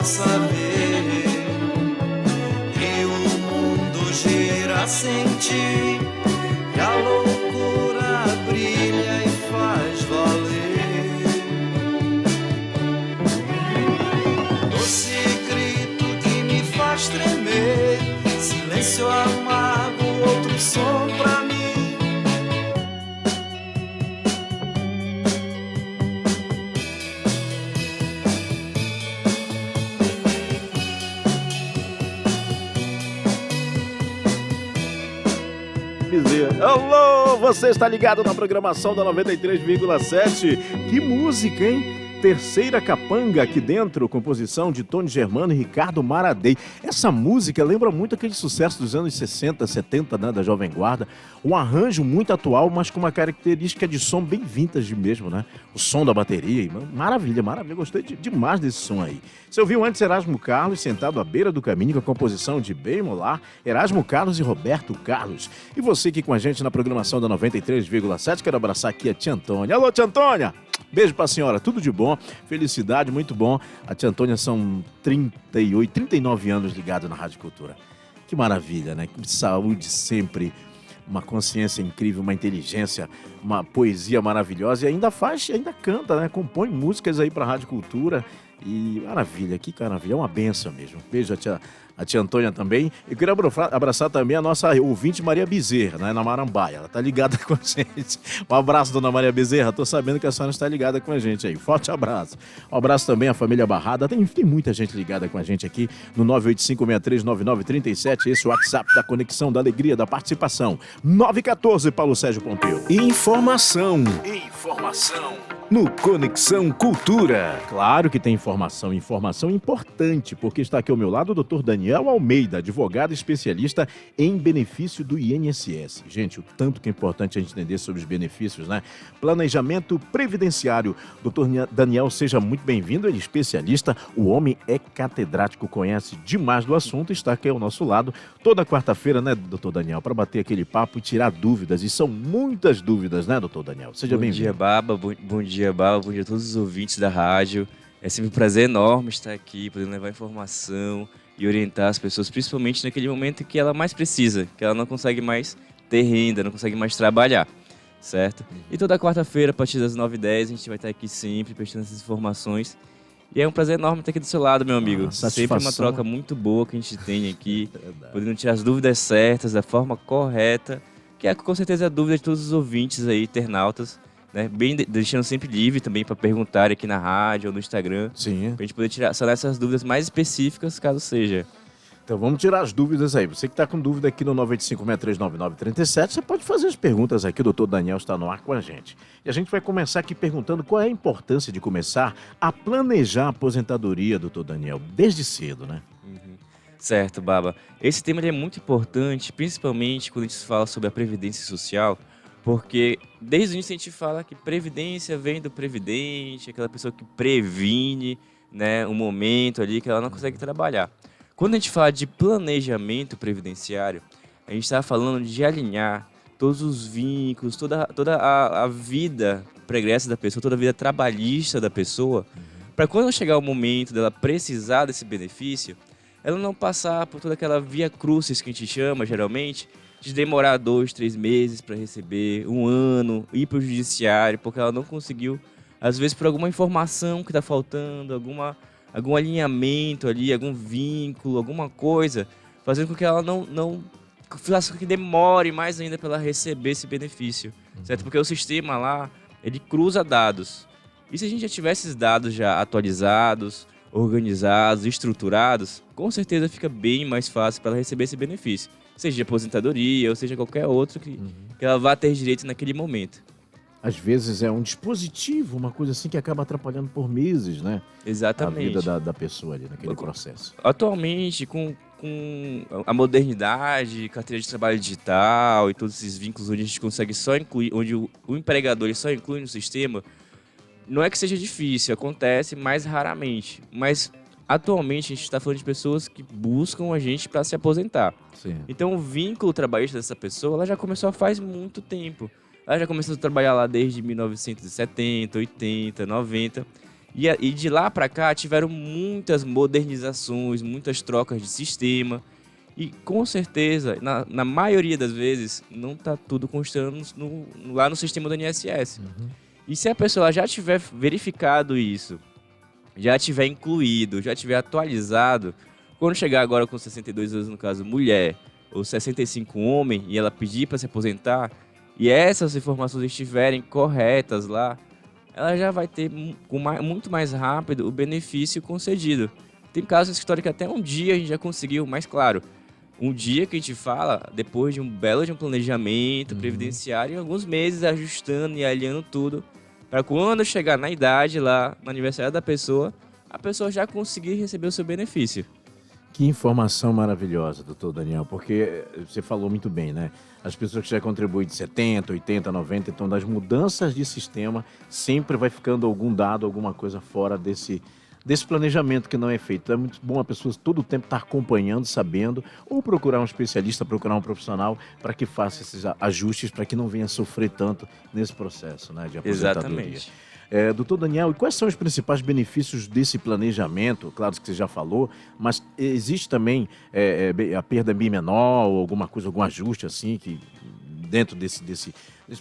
saber que o mundo gira sem ti, que a loucura brilha e faz valer. Doce grito que me faz tremer, silêncio amargo, outro som pra mim. Alô, você está ligado na programação da 93,7. Que música, hein? Terceira Capanga aqui dentro, composição de Tony Germano e Ricardo Maradei. Essa música lembra muito aquele sucesso dos anos 60, 70, né, da Jovem Guarda. Um arranjo muito atual, mas com uma característica de som bem vintage mesmo, né? O som da bateria, maravilha, maravilha. Gostei demais desse som aí. Você ouviu antes Erasmo Carlos sentado à beira do caminho com a composição de Bem Molar, Erasmo Carlos e Roberto Carlos. E você aqui com a gente na programação da 93,7, quero abraçar aqui a Tia Antônia. Alô, Tia Antônia! Beijo pra senhora, tudo de bom, felicidade, muito bom. A Tia Antônia são 38, 39 anos ligado na Rádio Cultura. Que maravilha, né? Saúde sempre, uma consciência incrível, uma inteligência, uma poesia maravilhosa e ainda canta, né? Compõe músicas aí pra Rádio Cultura. E maravilha, que maravilha, é uma benção mesmo. Beijo a tia Antônia também. Eu queria abraçar também a nossa ouvinte Maria Bezerra, né, na Marambaia. Ela tá ligada com a gente. Um abraço, dona Maria Bezerra. Tô sabendo que a senhora está ligada com a gente aí. Forte abraço. Um abraço também à família Barrada. Tem muita gente ligada com a gente aqui no 985639937. Esse é o WhatsApp da conexão, da alegria, da participação. 914, Paulo Sérgio Pompeu. Informação no Conexão Cultura. Claro que tem informação importante, porque está aqui ao meu lado o Dr. Daniel Almeida, advogado especialista em benefício do INSS. Gente, o tanto que é importante a gente entender sobre os benefícios, né? Planejamento previdenciário. Dr. Daniel, seja muito bem-vindo, ele é especialista, o homem é catedrático, conhece demais do assunto, está aqui ao nosso lado toda quarta-feira, né, Dr. Daniel, para bater aquele papo e tirar dúvidas, e são muitas dúvidas, né, Dr. Daniel? Seja bem-vindo. Bom dia, Baba, bom dia, a todos os ouvintes da rádio. É sempre um prazer enorme estar aqui, podendo levar informação e orientar as pessoas, principalmente naquele momento que ela mais precisa, que ela não consegue mais ter renda, não consegue mais trabalhar, certo? E toda quarta-feira, a partir das 9h10, a gente vai estar aqui sempre prestando essas informações. E é um prazer enorme estar aqui do seu lado, meu amigo. Sempre uma troca muito boa que a gente tem aqui, podendo tirar as dúvidas certas, da forma correta, que é com certeza a dúvida de todos os ouvintes aí, internautas, né? Bem, deixando sempre livre também para perguntar aqui na rádio ou no Instagram. Sim. Pra gente poder sanar essas dúvidas mais específicas, caso seja. Então vamos tirar as dúvidas aí. Você que está com dúvida aqui no 985639937, você pode fazer as perguntas aqui, o doutor Daniel está no ar com a gente. E a gente vai começar aqui perguntando qual é a importância de começar a planejar a aposentadoria, doutor Daniel, desde cedo, né? Certo, Baba. Esse tema ele é muito importante, principalmente quando a gente fala sobre a previdência social, porque desde o início a gente fala que previdência vem do previdente, aquela pessoa que previne, né, um momento ali que ela não consegue trabalhar. Quando a gente fala de planejamento previdenciário, a gente está falando de alinhar todos os vínculos, toda a vida pregressa da pessoa, toda a vida trabalhista da pessoa, para quando chegar o momento dela precisar desse benefício, ela não passar por toda aquela via crucis que a gente chama, geralmente, de demorar 2, 3 meses para receber, 1 ano, ir para o judiciário, porque ela não conseguiu, às vezes por alguma informação que está faltando, algum alinhamento ali, algum vínculo, alguma coisa, fazendo com que ela não faça com que demore mais ainda para ela receber esse benefício, certo? Porque o sistema lá, ele cruza dados. E se a gente já tivesse esses dados já atualizados, organizados, estruturados, com certeza fica bem mais fácil para ela receber esse benefício. Seja de aposentadoria ou seja qualquer outro que ela vá ter direito naquele momento. Às vezes é um dispositivo, uma coisa assim que acaba atrapalhando por meses, né? Exatamente. A vida da pessoa ali naquele processo. Atualmente, com a modernidade, carteira de trabalho digital e todos esses vínculos onde a gente consegue só incluir, onde o empregador ele só inclui no sistema, não é que seja difícil, acontece mais raramente. Mas atualmente a gente está falando de pessoas que buscam a gente para se aposentar. Sim. Então o vínculo trabalhista dessa pessoa, ela já começou faz muito tempo. Ela já começou a trabalhar lá desde 1970, 80, 90. E de lá para cá tiveram muitas modernizações, muitas trocas de sistema. E com certeza, na maioria das vezes, não está tudo constando lá no sistema do INSS. E se a pessoa já tiver verificado isso, já tiver incluído, já tiver atualizado, quando chegar agora com 62 anos, no caso mulher, ou 65 homem, e ela pedir para se aposentar, e essas informações estiverem corretas lá, ela já vai ter muito mais rápido o benefício concedido. Tem casos históricos que até um dia a gente já conseguiu, mas claro, um dia que a gente fala, depois de um belo planejamento previdenciário, em alguns meses ajustando e alinhando tudo, para quando chegar na idade lá, no aniversário da pessoa, a pessoa já conseguir receber o seu benefício. Que informação maravilhosa, doutor Daniel, porque você falou muito bem, né? As pessoas que já contribuem de 70, 80, 90, então das mudanças de sistema, sempre vai ficando algum dado, alguma coisa fora desse planejamento que não é feito. É muito bom a pessoa todo o tempo estar acompanhando, sabendo, ou procurar um especialista, procurar um profissional para que faça esses ajustes, para que não venha sofrer tanto nesse processo, né, de aposentadoria. Exatamente. Doutor Daniel, e quais são os principais benefícios desse planejamento? Claro que você já falou, mas existe também a perda bem menor ou alguma coisa, algum ajuste assim, que dentro desses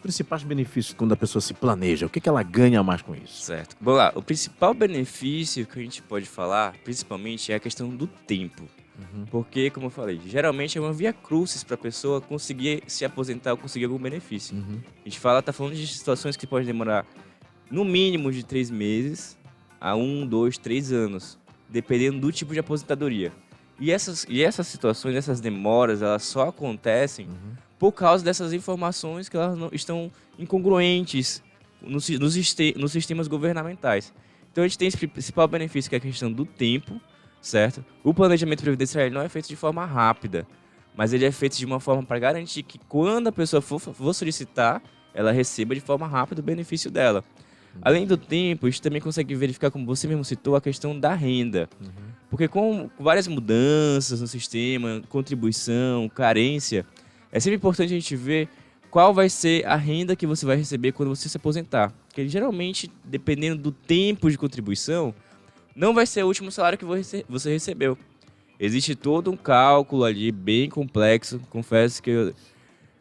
principais benefícios quando a pessoa se planeja? O que ela ganha mais com isso? Certo. Vamos lá. O principal benefício que a gente pode falar, principalmente, é a questão do tempo. Porque, como eu falei, geralmente é uma via crucis para a pessoa conseguir se aposentar ou conseguir algum benefício. A gente tá falando de situações que podem demorar no mínimo de 3 meses a 1, 2, 3 anos, dependendo do tipo de aposentadoria. E essas situações, essas demoras, elas só acontecem por causa dessas informações que elas não estão incongruentes nos sistemas governamentais. Então a gente tem esse principal benefício, que é a questão do tempo, certo? O planejamento previdenciário não é feito de forma rápida, mas ele é feito de uma forma para garantir que quando a pessoa for solicitar, ela receba de forma rápida o benefício dela. Além do tempo, a gente também consegue verificar, como você mesmo citou, a questão da renda. Porque com várias mudanças no sistema, contribuição, carência, é sempre importante a gente ver qual vai ser a renda que você vai receber quando você se aposentar. Porque geralmente, dependendo do tempo de contribuição, não vai ser o último salário que você recebeu. Existe todo um cálculo ali bem complexo. Confesso que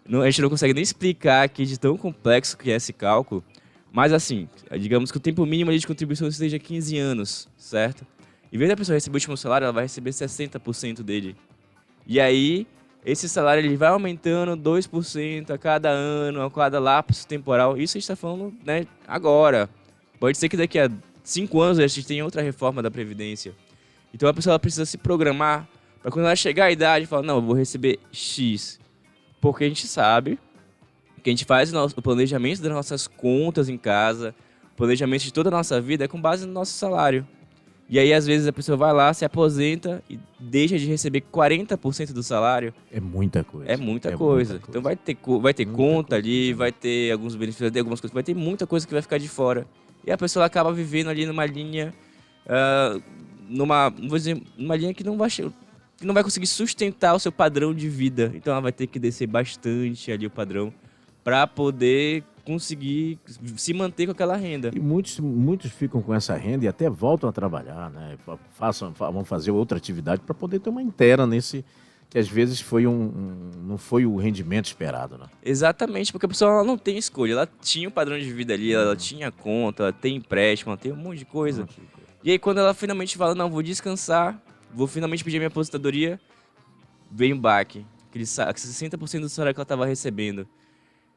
a gente não consegue nem explicar aqui de tão complexo que é esse cálculo. Mas assim, digamos que o tempo mínimo ali de contribuição esteja 15 anos, certo? Em vez da pessoa receber o último salário, ela vai receber 60% dele. E aí, esse salário ele vai aumentando 2% a cada ano, a cada lapso temporal. Isso a gente está falando, né, agora. Pode ser que daqui a 5 anos a gente tenha outra reforma da Previdência. Então a pessoa precisa se programar para quando ela chegar à idade, falar, não, eu vou receber X. Porque a gente sabe que a gente faz o planejamento das nossas contas em casa, o planejamento de toda a nossa vida é com base no nosso salário. E aí, às vezes, a pessoa vai lá, se aposenta e deixa de receber 40% do salário. É muita coisa. É muita coisa. Então vai ter conta ali, vai ter alguns benefícios, algumas coisas, vai ter muita coisa que vai ficar de fora. E a pessoa acaba vivendo ali numa linha, numa linha que não vai conseguir sustentar o seu padrão de vida. Então ela vai ter que descer bastante ali o padrão para poder conseguir se manter com aquela renda. E muitos ficam com essa renda e até voltam a trabalhar, né? Vão fazer outra atividade para poder ter uma inteira nesse, que às vezes não foi o rendimento esperado, né? Exatamente, porque a pessoa ela não tem escolha. Ela tinha um padrão de vida ali, ela tinha conta, ela tem empréstimo, ela tem um monte de coisa. E aí quando ela finalmente fala, não, vou descansar, vou finalmente pedir minha aposentadoria, vem o baque, aquele 60% do salário que ela estava recebendo.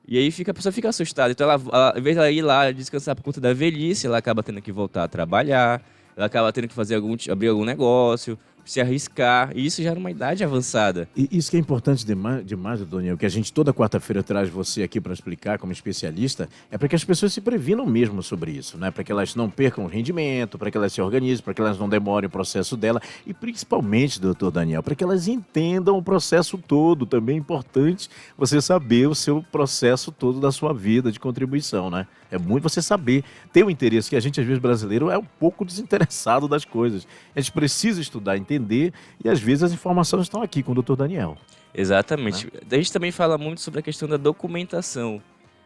E aí a pessoa fica assustada. Então, ela, em vez de ela ir lá descansar por conta da velhice, ela acaba tendo que voltar a trabalhar, ela acaba tendo que abrir algum negócio, se arriscar. E isso já numa idade avançada. E isso que é importante demais, Daniel, que a gente toda quarta-feira traz você aqui para explicar como especialista, é para que as pessoas se previnam mesmo sobre isso, né? Para que elas não percam o rendimento, para que elas se organizem, para que elas não demorem o processo dela e principalmente, doutor Daniel, para que elas entendam o processo todo. Também é importante você saber o seu processo todo da sua vida de contribuição, né? É muito você saber, ter o interesse, que a gente às vezes brasileiro é um pouco desinteressado das coisas. A gente precisa estudar, entender, e às vezes as informações estão aqui com o Dr. Daniel. Exatamente. A gente também fala muito sobre a questão da documentação.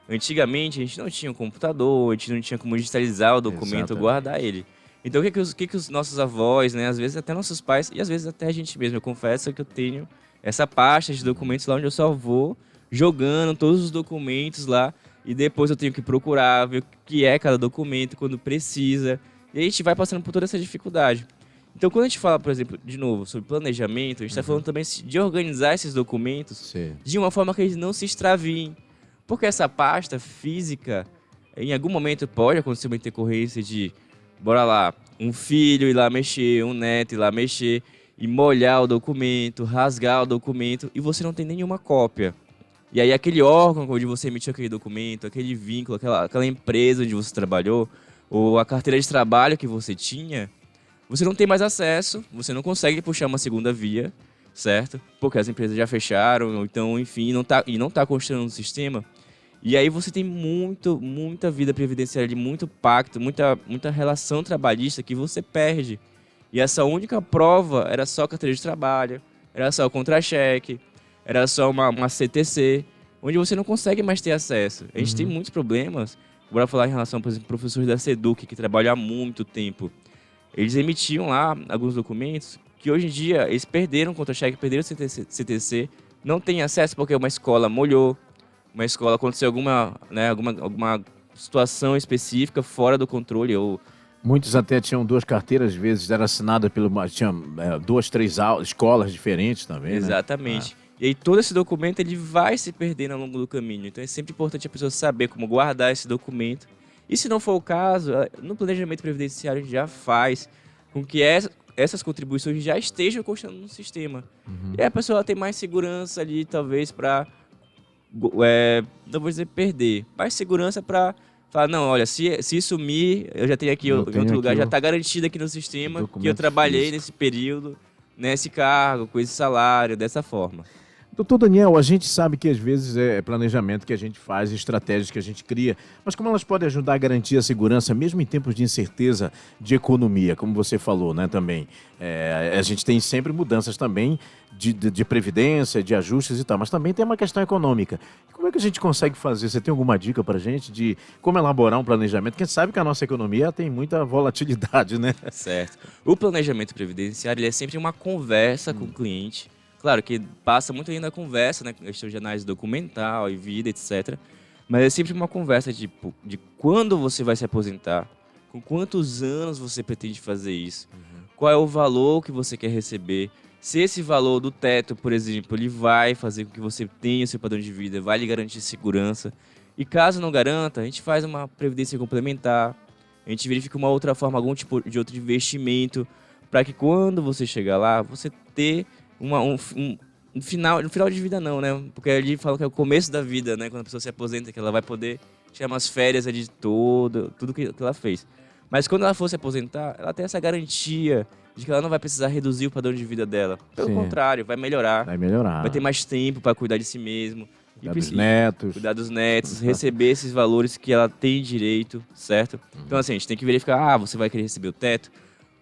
Antigamente a gente não tinha um computador, a gente não tinha como digitalizar o documento ou guardar ele. Então, o que os nossos avós, né, às vezes até nossos pais, e às vezes até a gente mesmo, eu confesso que eu tenho essa pasta de documentos lá onde eu só vou jogando todos os documentos lá, e depois eu tenho que procurar, ver o que é cada documento, quando precisa, e a gente vai passando por toda essa dificuldade. Então, quando a gente fala, por exemplo, de novo, sobre planejamento, a gente está falando também de organizar esses documentos Sim. de uma forma que eles não se extraviem. Porque essa pasta física, em algum momento pode acontecer uma intercorrência de, bora lá, um filho ir lá mexer, um neto ir lá mexer, e molhar o documento, rasgar o documento, e você não tem nenhuma cópia. E aí aquele órgão onde você emitiu aquele documento, aquele vínculo, aquela empresa onde você trabalhou, ou a carteira de trabalho que você tinha, você não tem mais acesso, você não consegue puxar uma segunda via, certo? Porque as empresas já fecharam, ou então, enfim, não tá construindo um sistema. E aí você tem muita vida previdenciária, muito pacto, muita relação trabalhista que você perde. E essa única prova era só a carteira de trabalho, era só o contra-cheque, era só uma CTC, onde você não consegue mais ter acesso. A gente tem muitos problemas. Bora falar em relação, por exemplo, professores da SEDUC, que trabalham há muito tempo. Eles emitiam lá alguns documentos que hoje em dia eles perderam o contra-cheque, perderam o CTC, não tem acesso porque uma escola molhou, uma escola aconteceu alguma situação específica fora do controle ou Muitos até tinham duas carteiras, às vezes era assinada tinha duas, três escolas diferentes também, né? exatamente. E aí todo esse documento ele vai se perdendo ao longo do caminho. Então é sempre importante a pessoa saber como guardar esse documento. E se não for o caso, no planejamento previdenciário a gente já faz com que essas contribuições já estejam constando no sistema. E aí a pessoa tem mais segurança ali, talvez, para, não vou dizer perder, mais segurança para falar, não, olha, se sumir, eu já tenho aqui em outro lugar, já está garantido aqui no sistema que eu trabalhei físico nesse período, nesse cargo, com esse salário, dessa forma. Doutor Daniel, a gente sabe que às vezes é planejamento que a gente faz, estratégias que a gente cria, mas como elas podem ajudar a garantir a segurança, mesmo em tempos de incerteza de economia, como você falou, né, também. A gente tem sempre mudanças também de previdência, de ajustes e tal, mas também tem uma questão econômica. Como é que a gente consegue fazer? Você tem alguma dica pra gente de como elaborar um planejamento? Porque a gente sabe que a nossa economia tem muita volatilidade, né? Certo. O planejamento previdenciário ele é sempre uma conversa com o cliente. Claro que passa muito ainda a conversa, né? Questão de análise documental e vida, etc. Mas é sempre uma conversa de quando você vai se aposentar, com quantos anos você pretende fazer isso, qual é o valor que você quer receber, se esse valor do teto, por exemplo, ele vai fazer com que você tenha o seu padrão de vida, vai lhe garantir segurança. E caso não garanta, a gente faz uma previdência complementar, a gente verifica uma outra forma, algum tipo de outro investimento, para que quando você chegar lá, você ter um final de vida não, né? Porque ali fala que é o começo da vida, né? Quando a pessoa se aposenta, que ela vai poder tirar umas férias ali de tudo que ela fez. Mas quando ela for se aposentar, ela tem essa garantia de que ela não vai precisar reduzir o padrão de vida dela. Pelo contrário, vai melhorar. Vai melhorar. Vai ter mais tempo para cuidar de si mesmo. Cuidar dos netos. Receber esses valores que ela tem direito, certo? Então assim, a gente tem que verificar, você vai querer receber o teto?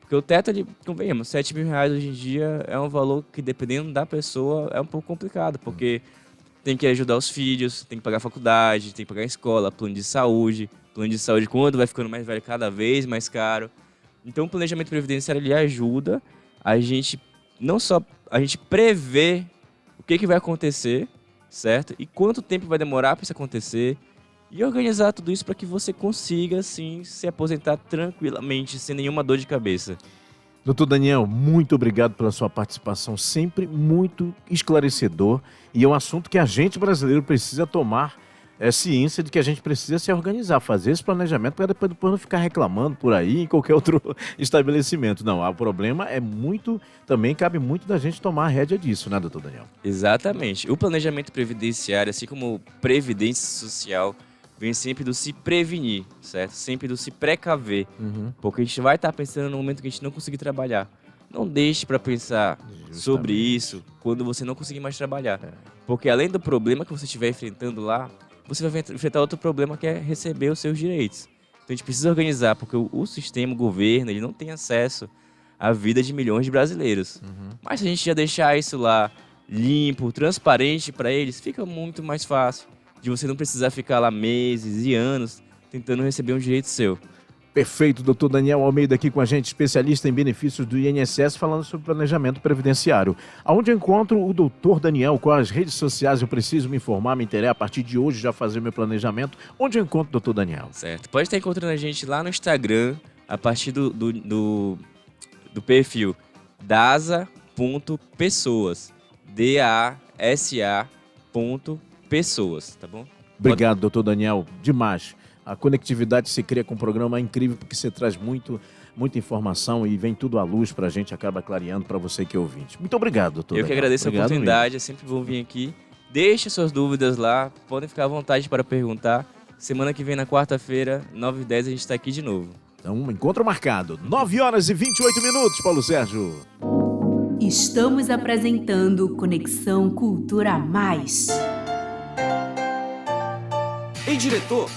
Porque o teto, convenhamos, R$7.000 hoje em dia é um valor que, dependendo da pessoa, é um pouco complicado, porque tem que ajudar os filhos, tem que pagar a faculdade, tem que pagar a escola, plano de saúde quando vai ficando mais velho, cada vez mais caro. Então o planejamento previdenciário ele ajuda a gente, não só a gente prever o que vai acontecer, certo? E quanto tempo vai demorar para isso acontecer, e organizar tudo isso para que você consiga, assim, se aposentar tranquilamente, sem nenhuma dor de cabeça. Doutor Daniel, muito obrigado pela sua participação, sempre muito esclarecedor. E é um assunto que a gente brasileiro precisa tomar ciência de que a gente precisa se organizar, fazer esse planejamento para depois não ficar reclamando por aí em qualquer outro estabelecimento. Não, o problema também cabe muito da gente tomar a rédea disso, né, doutor Daniel? Exatamente. O planejamento previdenciário, assim como previdência social, vem sempre do se prevenir, certo? Sempre do se precaver. Porque a gente vai estar pensando no momento que a gente não conseguir trabalhar. Não deixe para pensar sobre isso quando você não conseguir mais trabalhar. Porque além do problema que você estiver enfrentando lá, você vai enfrentar outro problema que é receber os seus direitos. Então a gente precisa organizar, porque o sistema, o governo, ele não tem acesso à vida de milhões de brasileiros. Mas se a gente já deixar isso lá limpo, transparente para eles, fica muito mais fácil de você não precisar ficar lá meses e anos tentando receber um direito seu. Perfeito, doutor Daniel Almeida aqui com a gente, especialista em benefícios do INSS, falando sobre planejamento previdenciário. Aonde eu encontro o doutor Daniel? Quais redes sociais eu preciso me informar, me inteirar a partir de hoje, já fazer meu planejamento? Onde eu encontro o doutor Daniel? Certo. Pode estar encontrando a gente lá no Instagram, a partir do perfil dasa.pessoas. DASA.pessoas, tá bom? Obrigado, doutor Daniel. Demais. A conectividade se cria com um programa incrível, porque você traz muita informação e vem tudo à luz pra gente, acaba clareando pra você que é ouvinte. Muito obrigado, doutor Eu que Daniel. agradeço Obrigado a oportunidade, é sempre bom vir aqui. Deixe suas dúvidas lá, podem ficar à vontade para perguntar. Semana que vem, na quarta-feira, 9h10, a gente está aqui de novo. Então, encontro marcado. 9h28, Paulo Sérgio. Estamos apresentando Conexão Cultura Mais. Ei, diretor!